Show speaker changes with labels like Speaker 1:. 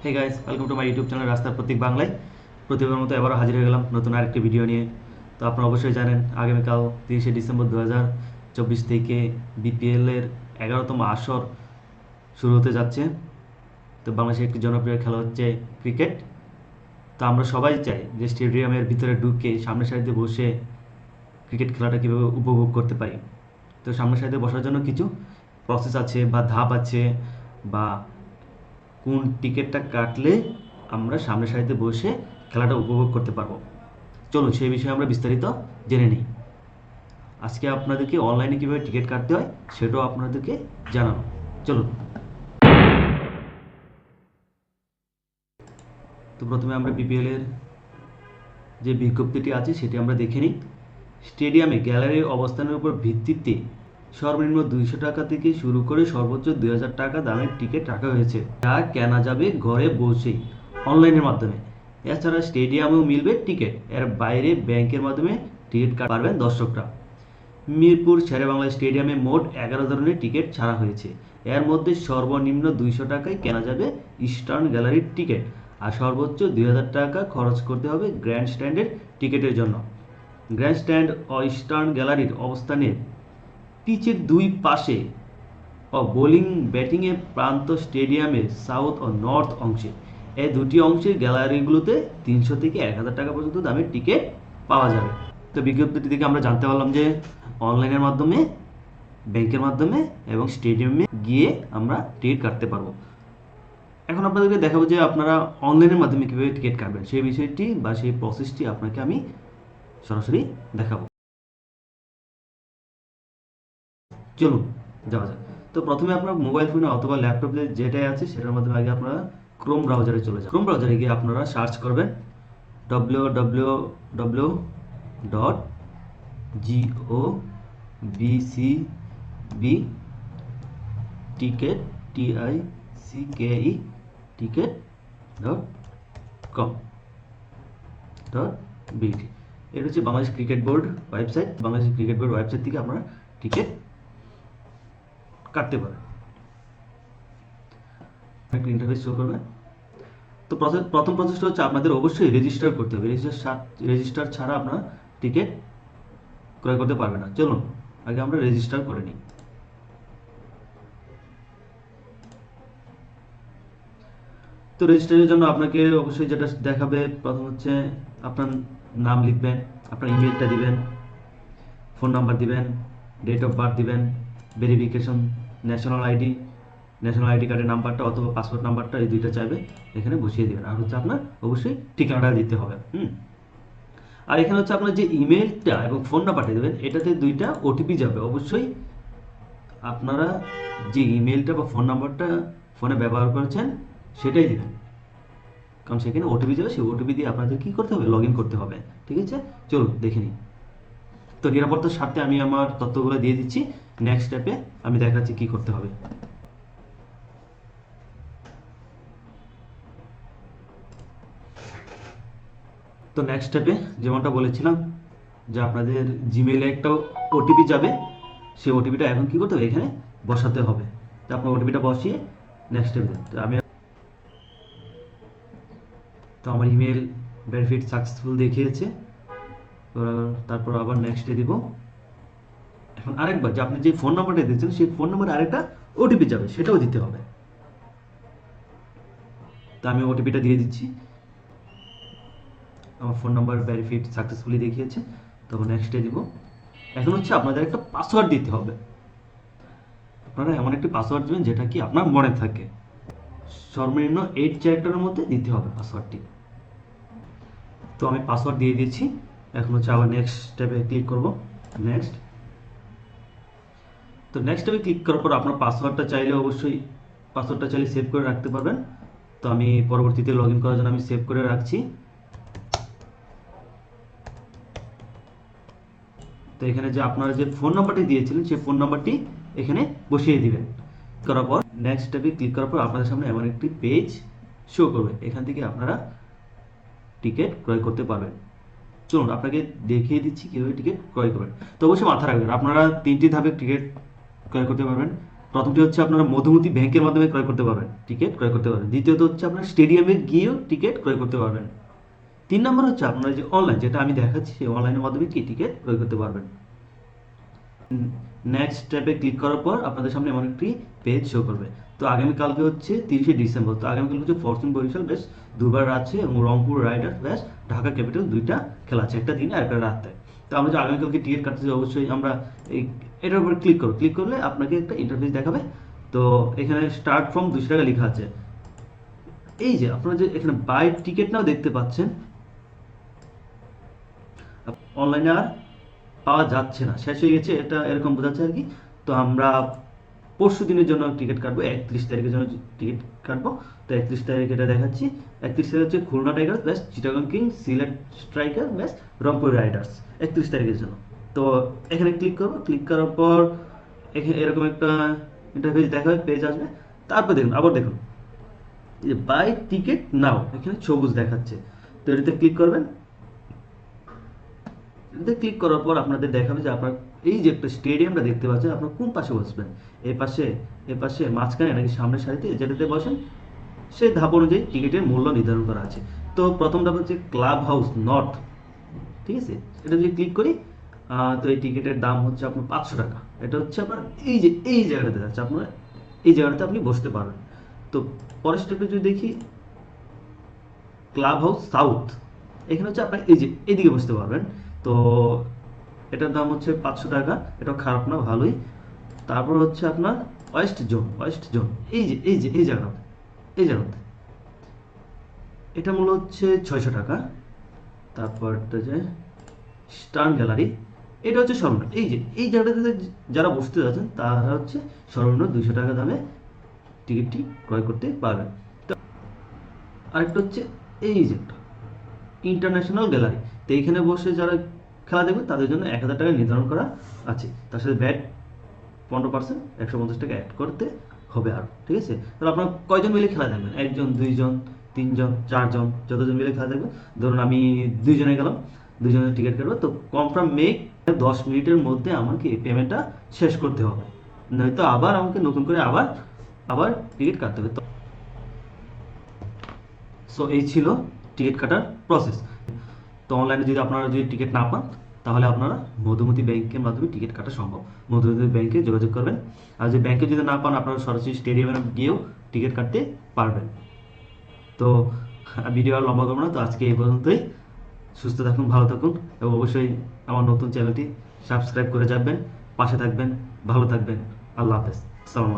Speaker 1: Hey guys, welcome to my YouTube channel রাস্তার প্রতীক বাংলায়। প্রতিবার মতো এবারও হাজির হয়ে গেলাম নতুন আরেকটি ভিডিও নিয়ে। তো আপনারা অবশ্যই জানেন আগামীকাল 30শে ডিসেম্বর 2024 থেকে বিপিএলের 11তম আসর শুরু হতে যাচ্ছে। তো বাংলাদেশের একটি জনপ্রিয় খেলা হচ্ছে ক্রিকেট। তো আমরা সবাই চাই যে স্টেডিয়ামের ভিতরে ঢুকে সামনের সারিতে বসে ক্রিকেট খেলাটা কীভাবে উপভোগ করতে পারি। তো সামনের সারিতে বসার জন্য কিছু প্রসেস আছে বা ধাপ আছে, বা কোন টিকিটটা কাটলে আমরা সামনের সারিতে বসে খেলাটা উপভোগ করতে পারবো। চলুন সেই বিষয়ে আমরা বিস্তারিত জেনে নিই। আজকে আপনাদেরকে অনলাইনে কীভাবে টিকিট কাটতে হয় সেটাও আপনাদেরকে জানাবো। চলুন। তো প্রথমে আমরা বিপিএলের যে বিজ্ঞপ্তিটি আছে সেটি আমরা দেখে নিই। স্টেডিয়ামে গ্যালারির অবস্থানের উপর ভিত্তিতে সর্বনিম্ন 200 টাকা থেকে শুরু করে সর্বোচ্চ 2000 টাকা দামের টিকিট রাখা হয়েছে, যা কেনা যাবে ঘরে বসেই অনলাইনের মাধ্যমে। এছাড়া স্টেডিয়ামেও মিলবে টিকিট, এর বাইরে ব্যাংকের মাধ্যমে টিকিট কাটতে পারবেন দর্শকরা। মিরপুর শেরেবাংলা স্টেডিয়ামে মোট 11 ধরনের টিকিট ছাড়া হয়েছে। এর মধ্যে সর্বনিম্ন 200 টাকায় কেনা যাবে ইস্টার্ন গ্যালারির টিকিট, আর সর্বোচ্চ 2000 টাকা খরচ করতে হবে গ্র্যান্ড স্ট্যান্ডের টিকিটের জন্য। গ্র্যান্ড স্ট্যান্ড ও ইস্টার্ন গ্যালারির অবস্থানের পিচের দুই পাশে ও বোলিং ব্যাটিংয়ের প্রান্ত স্টেডিয়ামের সাউথ ও নর্থ অংশে। এই দুটি অংশের গ্যালারিগুলোতে 300 থেকে 1000 টাকা পর্যন্ত দামের টিকিট পাওয়া যাবে। তো বিজ্ঞপ্তিটি থেকে আমরা জানতে পারলাম যে অনলাইনের মাধ্যমে, ব্যাংকের মাধ্যমে এবং স্টেডিয়ামে গিয়ে আমরা টিকিট কাটতে পারবো। এখন আপনাদেরকে দেখাবো যে আপনারা অনলাইনের মাধ্যমে কীভাবে টিকিট কাটবেন, সেই বিষয়টি বা সেই প্রসেসটি আপনাকে আমি সরাসরি দেখাবো। চলুন যাওয়া যাক। তো প্রথমে আপনার মোবাইল ফোনে অথবা ল্যাপটপে যেটাই আছে সেটার মাধ্যমে আগে আপনারা ক্রোম ব্রাউজারে চলে যান। ক্রোম ব্রাউজারে গিয়ে আপনারা সার্চ করবেন www.gobcb ticket ticket.com.bt। এটা হচ্ছে Bangladesh cricket board website. Bangladesh cricket board website থেকে আপনারা টিকিট কাটতে পারেন। একটা ইন্টারফেস শো করবে। তো প্রথম প্রসেসটা হচ্ছে আপনাদের অবশ্যই রেজিস্টার করতে হবে। রেজিস্টার ছাড়া আপনারা টিকিট ক্রয় করতে পারবেন না। চলুন আগে আমরা রেজিস্টার করে নিই। তো রেজিস্টারের জন্য আপনাকে অবশ্যই যেটা দেখাবে, প্রথম হচ্ছে আপনার নাম লিখবেন, আপনার ইমেলটা দিবেন, ফোন নাম্বার দিবেন, ডেট অফ বার্থ দিবেন, ভেরিফিকেশন ন্যাশনাল আইডি কার্ডের নাম্বারটা অথবা পাসপোর্ট নাম্বারটা, এই দুইটা চাইবে, এখানে বসিয়ে দেবেন। আর হচ্ছে আপনার অবশ্যই ঠিকানাটা দিতে হবে। আর এখানে হচ্ছে আপনার যে ইমেলটা এবং ফোন নাম্বারটা দেবেন, এটাতে দুইটা ওটিপি যাবে। অবশ্যই আপনারা যে ইমেলটা বা ফোন নাম্বারটা ফোনে ব্যবহার করেছেন সেটাই দেবেন, কারণ সেখানে ওটিপি যাবে। সেই ওটিপি দিয়ে আপনাদের কী করতে হবে, লগ ইন করতে হবে। ঠিক আছে, চলুন দেখে নিই। তো নিরাপত্তার স্বার্থে আমি আমার তথ্যগুলো দিয়ে দিচ্ছি। নেক্সট স্টেপে আমি দেখাচ্ছি কি করতে হবে। তো নেক্সট স্টেপে যেমনটা বলেছিলাম যে আপনাদের জিমেইলে একটা ওটিপি যাবে, সেই ওটিপিটা এখন কি করতে হবে, এখানে বসাতে হবে। তো আপনার ওটিপিটা বসিয়ে নেক্সট স্টেপে তো আমার ইমেল ভেরিফাইড সাকসেসফুল দেখিয়েছে। তারপর আবার নেক্সটে দিব। এখন আরেকবার যে আপনি যে ফোন নাম্বারটা দিয়েছেন সেই ফোন নাম্বারে আরেকটা ওটিপি যাবে, সেটাও দিতে হবে। তো আমি ওটিপিটা দিয়ে দিচ্ছি। আমার ফোন নাম্বার ভেরিফাইড সাকসেসফুলি দেখিয়েছে। তখন নেক্সটে দিব। এখন হচ্ছে আপনাদের একটা পাসওয়ার্ড দিতে হবে। আপনারা এমন একটি পাসওয়ার্ড দেবেন যেটা কি আপনার মনে থাকে। সর্বনিম্ন 8 ক্যারেক্টারের মধ্যে দিতে হবে পাসওয়ার্ডটি। তো আমি পাসওয়ার্ড দিয়ে দিয়েছি। এখন হচ্ছে আবার নেক্সট স্টেপে ক্লিক করব। নেক্সট। তো নেক্সট স্টেপে ক্লিক করার পর আপনার পাসওয়ার্ডটা চাইলে সেভ করে রাখতে পারবেন। তো আমি পরবর্তীতে লগ ইন করার জন্য আমি সেভ করে রাখছি। তো এখানে যে আপনারা যে ফোন নাম্বারটি দিয়েছিলেন সেই ফোন নাম্বারটি এখানে বসিয়ে দিবেন। করার পর নেক্সট স্টেপে ক্লিক করার পর আপনাদের সামনে এমন একটি পেজ শো করবে। এখান থেকে আপনারা টিকিট ক্রয় করতে পারবেন। চলুন আপনাকে দেখিয়ে দিচ্ছি কীভাবে টিকিট ক্রয় করবেন। তো অবশ্যই মাথা রাখবেন, আপনারা 3টি ধাপে টিকিট ক্রয় করতে পারবেন। প্রথমটি হচ্ছে আপনারা মধুমতি ব্যাংকের মাধ্যমে ক্রয় করতে পারবেন, টিকিট ক্রয় করতে পারবেন। দ্বিতীয়ত হচ্ছে আপনারা স্টেডিয়ামে গিয়েও টিকিট ক্রয় করতে পারবেন। 3 নম্বর হচ্ছে আপনারা যে অনলাইন, যেটা আমি দেখাচ্ছি, সেই অনলাইনের মাধ্যমে কি টিকিট ক্রয় করতে পারবেন। নেক্সট ট্যাবে ক্লিক করার পর আপনাদের সামনে এমন একটি পেজ শো করবে। তো আগামীকালকে হচ্ছে 30শে ডিসেম্বর। তো আগামীকাল হচ্ছে ফরচুন বরিশাল বেশ দুবার আছে এবং রংপুর রাইডার্স বেশ ঢাকা ক্যাপিটাল দুইটা খেলা আছে, একটা দিনে আর একটা রাতে। তো আমরা যে আগামীকালকে টিকিট কাটতেছি অবশ্যই আমরা এই এটার উপর ক্লিক করব। ক্লিক করলে আপনাকে একটা ইন্টারফেস দেখাবে। তো এখানে স্টার্ট ফ্রম 200 টাকা লেখা আছে। এই যে আপনারা যে এখানে বাই টিকিট নাও দেখতে পাচ্ছেন, অনলাইনে আর পাওয়া যাচ্ছে না, শেষ হয়ে গেছে, এটা এরকম বোঝাচ্ছে আর কি। তো আমরা পরশু দিনের জন্য টিকিট কাটবো, 31 তারিখের জন্য টিকিট কাটবো। তো 31 তারিখ এটা দেখাচ্ছি। 31 তারিখ হচ্ছে খুলনা টাইগার্স ব্যাস চিটাগং কিং, সিলেট স্ট্রাইকার ব্যাস রংপুর রাইডার্স 31 তারিখের জন্য। তো এখানে ক্লিক করবো। ক্লিক করার পর এখানে এরকম একটা ইন্টারফেস দেখাবে, পেজ আসবে। তারপর দেখুন, আবার দেখুন এই যে বাই টিকিট নাও, এখানে সবুজ দেখাচ্ছে। তো এটাতে ক্লিক করবেন। এটাতে ক্লিক করার পর আপনাদের দেখাবে যে আপনার এই যে একটা স্টেডিয়ামটা দেখতে পাচ্ছেন, আপনার কোন পাশে বসবেন, এ পাশে, মাঝখানে নাকি সামনের সারিতে, যেটাতে বসেন সেই ধাপ অনুযায়ী টিকিটের মূল্য নির্ধারণ করা আছে। তো প্রথম ধাপ হচ্ছে ক্লাব হাউস নর্থ, ঠিক আছে। এটা যদি ক্লিক করি, তো এই টিকিটের দাম হচ্ছে আপনার 500 টাকা। এটা হচ্ছে আপনার এই জায়গাটাতে যাচ্ছে, আপনার এই জায়গাটাতে আপনি বসতে পারবেন। তো পরের স্টেপে যদি দেখি ক্লাব হাউস সাউথ, এখানে হচ্ছে আপনার এই যে এদিকে বসতে পারবেন। তো এটার দাম হচ্ছে 500 টাকা, এটাও খারাপ না, ভালোই। তারপর হচ্ছে আপনার ওয়েস্ট জোন, এই জায়গাটাতে এটা মূল্য হচ্ছে 600 টাকা। তারপর যে স্টান গ্যালারি, এটা হচ্ছে সর্বনিম্ন, এই জায়গাটাতে যারা বসতে যাচ্ছেন তারা হচ্ছে সর্বনিম্ন 200 টাকা দামে টিকিটটি ক্রয় করতে পারবেন। তো আরেকটা হচ্ছে এই যে ইন্টারন্যাশনাল গ্যালারি। তো এইখানে বসে যারা খেলা দেখবে তাদের জন্য 1000 টাকা নির্ধারণ করা আছে, তার সাথে ব্যাট 15%, 150 টাকা অ্যাড করতে হবে আর, ঠিক আছে। তাহলে আপনার কয়জন মিলে খেলা দেখবেন, 1 জন, 2 জন, 3 জন, 4 জন, যতজন মিলে খেলা দেখবেন। ধরুন আমি 2 জনে গেলাম, 2 জনের টিকিট কাটবো। তো কনফার্ম মেক 10 মিনিটের মধ্যে আমাকে এই পেমেন্টটা শেষ করতে হবে, নয়তো আবার আমাকে নতুন করে আবার টিকিট কাটতে হবে। সো এই ছিল টিকিট কাটার প্রসেস। তো অনলাইনে যদি আপনারা টিকিট না পান, তাহলে আপনারা মধুমতি ব্যাংকের মাধ্যমে টিকিট কাটা সম্ভব। মধুমতি ব্যাংকে যোগাযোগ করবেন। আর যদি ব্যাংকে যদি না পান, আপনারা সরাসরি স্টেডিয়ামে গিয়েও টিকিট কাটতে পারবেন। তো ভিডিও আর লম্বা করবো না, তো আজকে এই পর্যন্তই। সুস্থ থাকুন, ভালো থাকুন, এবং অবশ্যই আমার নতুন চ্যানেলটি সাবস্ক্রাইব করে যাবেন, পাশে থাকবেন, ভালো থাকবেন। আল্লাহ হাফেজ, আসসালামু আলাইকুম।